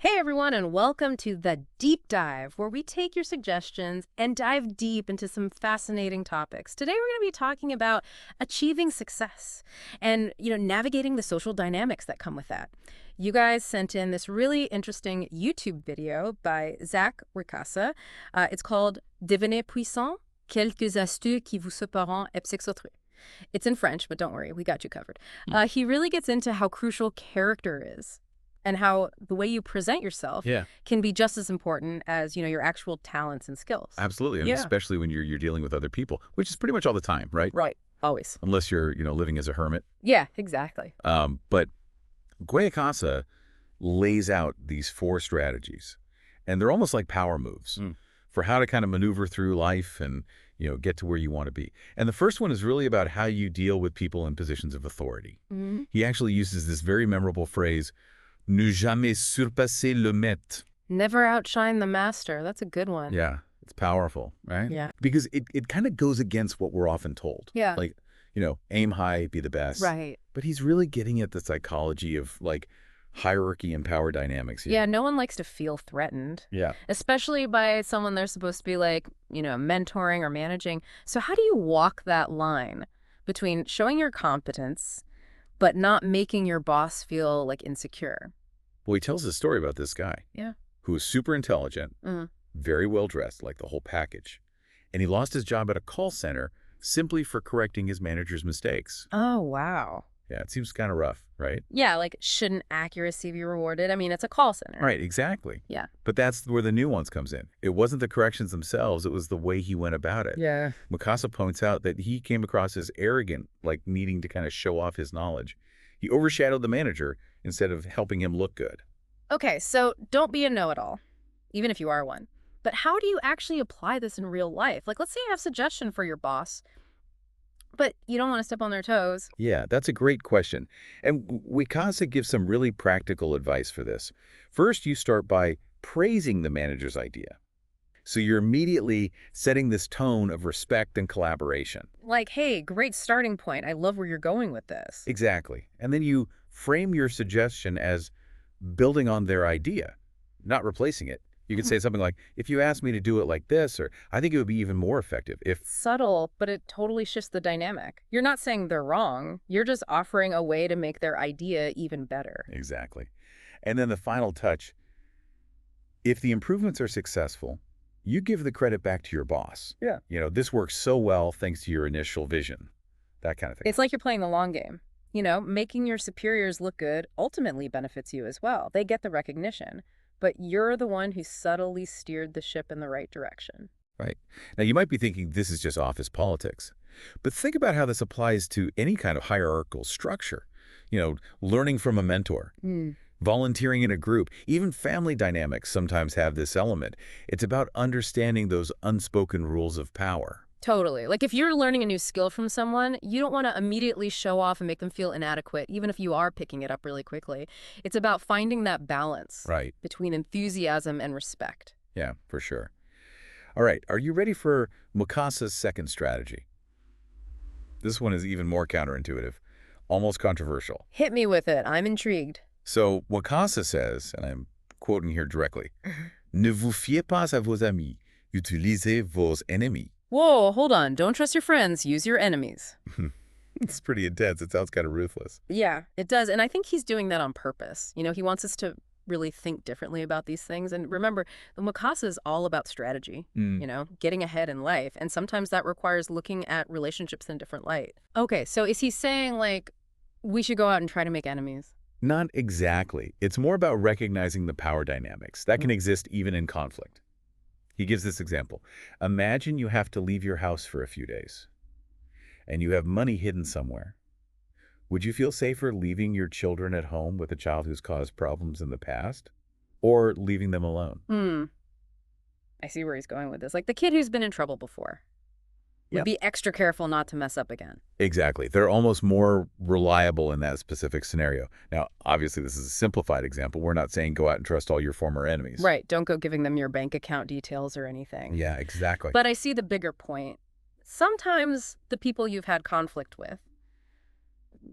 Hey everyone, and welcome to The Deep Dive, where we take your suggestions and dive deep into some fascinating topics. Today we're going to be talking about achieving success and, navigating the social dynamics that come with that. You guys sent in this really interesting YouTube video by Zach Ricassa. It's called Devenez puissant, quelques astuces qui vous sépareront et psychotrus. It's in French, but don't worry, we got you covered. He really gets into how crucial character is, and how the way you present yourself can be just as important as, your actual talents and skills. Absolutely, and especially when you're dealing with other people, which is pretty much all the time, right? Right, always. Unless you're, living as a hermit. Yeah, exactly. But Guayacasa lays out these 4 strategies, and they're almost like power moves for how to kind of maneuver through life and, get to where you want to be. And the first one is really about how you deal with people in positions of authority. He actually uses this very memorable phrase, ne jamais surpasser le maître. Never outshine the master. That's a good one. Yeah, it's powerful, right? Yeah. Because it kind of goes against what we're often told. Yeah. Like, aim high, be the best. Right. But he's really getting at the psychology of, like, hierarchy and power dynamics here. Yeah, no one likes to feel threatened. Yeah. Especially by someone they're supposed to be, like, mentoring or managing. So how do you walk that line between showing your competence but not making your boss feel, like, insecure? Well, he tells a story about this guy. Yeah. Who is super intelligent, very well dressed, like the whole package. And he lost his job at a call center simply for correcting his manager's mistakes. Oh, wow. Yeah, it seems kind of rough, right? Yeah, like, shouldn't accuracy be rewarded? I mean, it's a call center. Right, exactly. Yeah. But that's where the nuance comes in. It wasn't the corrections themselves, it was the way he went about it. Yeah. Mikasa points out that he came across as arrogant, like needing to kind of show off his knowledge. He overshadowed the manager instead of helping him look good. Okay, so don't be a know-it-all, even if you are one. But how do you actually apply this in real life? Like, let's say you have a suggestion for your boss, but you don't want to step on their toes. Yeah, that's a great question. And Wikasa gives some really practical advice for this. First, you start by praising the manager's idea. So you're immediately setting this tone of respect and collaboration. Like, hey, great starting point. I love where you're going with this. Exactly. And then you frame your suggestion as building on their idea, not replacing it. You could say something like, if you asked me to do it like this, or I think it would be even more effective if... Subtle, but it totally shifts the dynamic. You're not saying they're wrong. You're just offering a way to make their idea even better. Exactly. And then the final touch, if the improvements are successful, you give the credit back to your boss. Yeah. This works so well thanks to your initial vision. That kind of thing. It's like you're playing the long game. Making your superiors look good ultimately benefits you as well. They get the recognition, but you're the one who subtly steered the ship in the right direction. Right. Now, you might be thinking this is just office politics, but think about how this applies to any kind of hierarchical structure. Learning from a mentor, volunteering in a group, even family dynamics sometimes have this element. It's about understanding those unspoken rules of power. Totally. Like, if you're learning a new skill from someone, you don't want to immediately show off and make them feel inadequate, even if you are picking it up really quickly. It's about finding that balance between enthusiasm and respect. Yeah, for sure. All right, are you ready for Mukasa's second strategy? This one is even more counterintuitive, almost controversial. Hit me with it. I'm intrigued. So Mukasa says, and I'm quoting here directly, Ne vous fiez pas à vos amis, utilisez vos ennemis. Whoa, hold on. Don't trust your friends. Use your enemies. It's pretty intense. It sounds kind of ruthless. Yeah, it does. And I think he's doing that on purpose. He wants us to really think differently about these things. And remember, the Mikasa is all about strategy, getting ahead in life. And sometimes that requires looking at relationships in a different light. Okay, so is he saying, like, we should go out and try to make enemies? Not exactly. It's more about recognizing the power dynamics that can exist even in conflict. He gives this example. Imagine you have to leave your house for a few days, and you have money hidden somewhere. Would you feel safer leaving your children at home with a child who's caused problems in the past, or leaving them alone? I see where he's going with this. Like the kid who's been in trouble before. Would be extra careful not to mess up again. Exactly. They're almost more reliable in that specific scenario. Now, obviously, this is a simplified example. We're not saying go out and trust all your former enemies. Right. Don't go giving them your bank account details or anything. Yeah, exactly. But I see the bigger point. Sometimes the people you've had conflict with,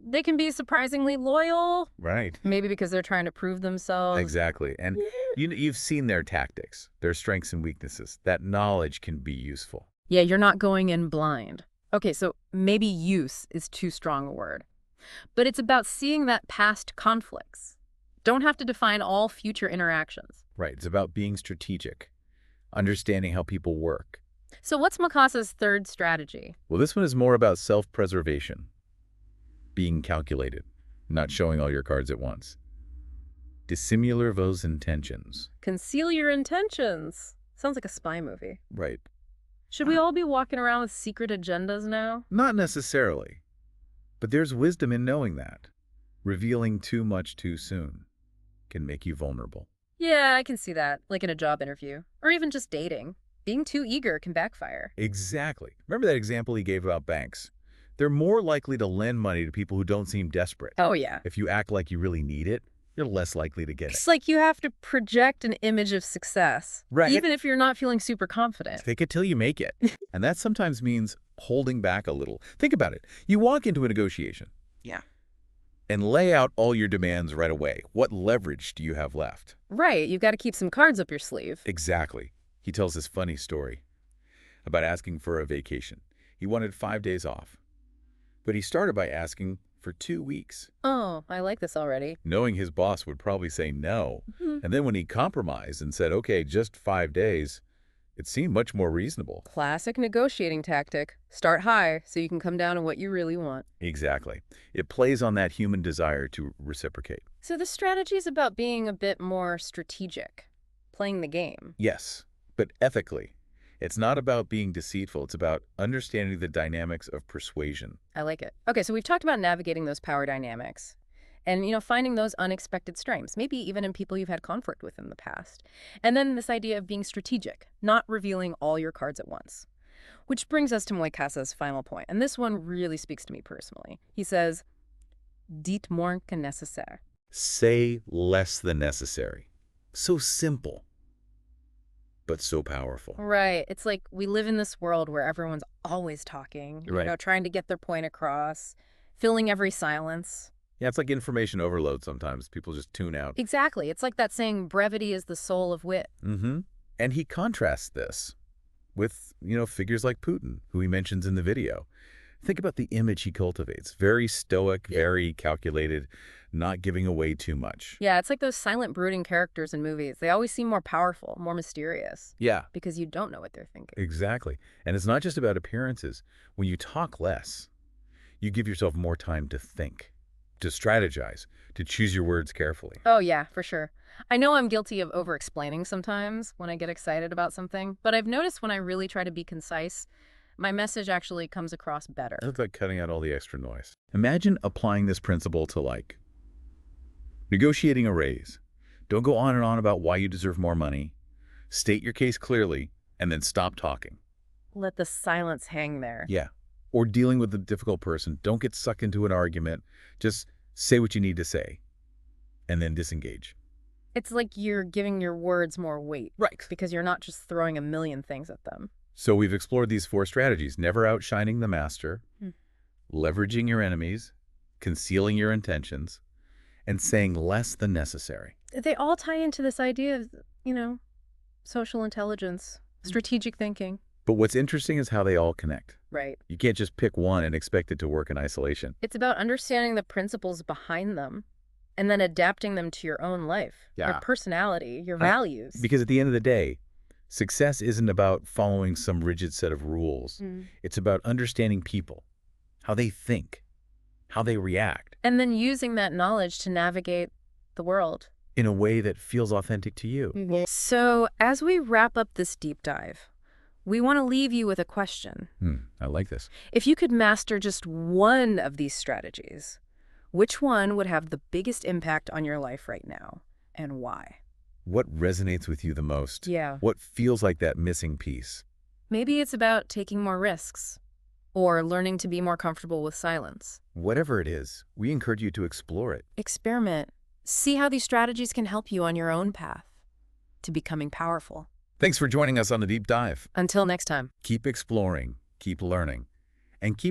they can be surprisingly loyal, Right. maybe because they're trying to prove themselves. Exactly. And you've seen their tactics, their strengths and weaknesses. That knowledge can be useful. Yeah, you're not going in blind. Okay, so maybe use is too strong a word. But it's about seeing that past conflicts. Don't have to define all future interactions. Right. It's about being strategic, understanding how people work. So what's Makasa's third strategy? Well, this one is more about self-preservation, being calculated, not showing all your cards at once. Dissimular vos intentions. Conceal your intentions. Sounds like a spy movie. Right. Should we all be walking around with secret agendas now? Not necessarily. But there's wisdom in knowing that. Revealing too much too soon can make you vulnerable. Yeah, I can see that, like in a job interview, or even just dating. Being too eager can backfire. Exactly. Remember that example he gave about banks? They're more likely to lend money to people who don't seem desperate. Oh, yeah. If you act like you really need it, you're less likely to get it. It's like you have to project an image of success, Right. even if you're not feeling super confident. Fake it till you make it. And that sometimes means holding back a little. Think about it. You walk into a negotiation. Yeah. And lay out all your demands right away. What leverage do you have left? Right, you've got to keep some cards up your sleeve. Exactly. He tells this funny story about asking for a vacation. He wanted 5 days off. But he started by asking for 2 weeks, Oh, I like this already. knowing his boss would probably say no. Mhm. And then when he compromised and said, okay, just 5 days, it seemed much more reasonable. Classic negotiating tactic. Start high so you can come down to what you really want. Exactly. It plays on that human desire to reciprocate. So the strategy is about being a bit more strategic, playing the game. Yes, but ethically. It's not about being deceitful. It's about understanding the dynamics of persuasion. I like it. Okay, so we've talked about navigating those power dynamics and, finding those unexpected strengths, maybe even in people you've had conflict with in the past. And then this idea of being strategic, not revealing all your cards at once. Which brings us to Moikasa's final point, and this one really speaks to me personally. He says, dites moins que nécessaire. Say less than necessary. So simple, but so powerful. Right. It's like we live in this world where everyone's always talking, Right. trying to get their point across, filling every silence. Yeah, it's like information overload sometimes. People just tune out. Exactly. It's like that saying, brevity is the soul of wit. Mm-hmm. And he contrasts this with, figures like Putin, who he mentions in the video. Think about the image he cultivates. Very stoic, very calculated, not giving away too much. Yeah, it's like those silent brooding characters in movies. They always seem more powerful, more mysterious, Yeah, because you don't know what they're thinking. exactly. And it's not just about appearances. When you talk less, you give yourself more time to think, to strategize, to choose your words carefully. Oh, yeah, for sure. I know I'm guilty of over-explaining sometimes when I get excited about something, but I've noticed when I really try to be concise, my message actually comes across better. It's like cutting out all the extra noise. Imagine applying this principle to, negotiating a raise. Don't go on and on about why you deserve more money. State your case clearly, and then stop talking. Let the silence hang there. Yeah. Or dealing with a difficult person. Don't get sucked into an argument. Just say what you need to say, and then disengage. It's like you're giving your words more weight. Right. Because you're not just throwing a million things at them. So we've explored these 4 strategies: never outshining the master, leveraging your enemies, concealing your intentions, and saying less than necessary. They all tie into this idea of, social intelligence, strategic thinking. But what's interesting is how they all connect. Right. You can't just pick one and expect it to work in isolation. It's about understanding the principles behind them and then adapting them to your own life, Yeah. your personality, your values. Because at the end of the day, success isn't about following some rigid set of rules. It's about understanding people, how they think, how they react, And then using that knowledge to navigate the world. in a way that feels authentic to you. So as we wrap up this deep dive, we want to leave you with a question. I like this. If you could master just one of these strategies, which one would have the biggest impact on your life right now, and why? What resonates with you the most? Yeah. What feels like that missing piece? Maybe it's about taking more risks or learning to be more comfortable with silence. Whatever it is, we encourage you to explore it. Experiment. See how these strategies can help you on your own path to becoming powerful. Thanks for joining us on the Deep Dive. Until next time. Keep exploring, keep learning, and keep